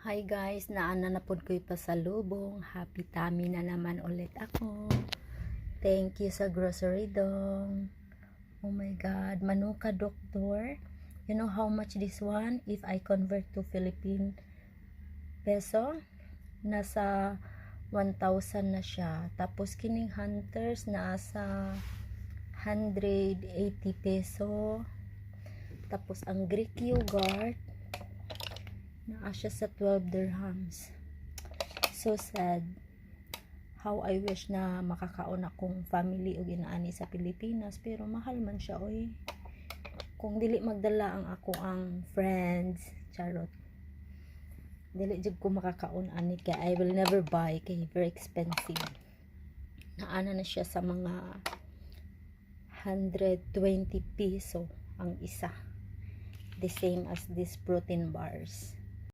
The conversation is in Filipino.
Hi guys, naana na pod ko'y pasalubong. Happy tummy na naman ulit ako. Thank you sa grocery dong. Oh my god, Manuka Doktor. You know how much this one? If I convert to Philippine peso, nasa 1,000 na siya. Tapos kining Hunters nasa 180 peso. Tapos ang Greek yogurt naa siya sa 12 dirhams. So sad. How I wish na makakaon akong family o ginaani sa Pilipinas, pero mahal man siya oy. Kung dili magdala ang ako ang friends, charot. Dili jud ko makakaon ani kay I will never buy kay very expensive. Naana na siya sa mga 120 peso ang isa. The same as this protein bars.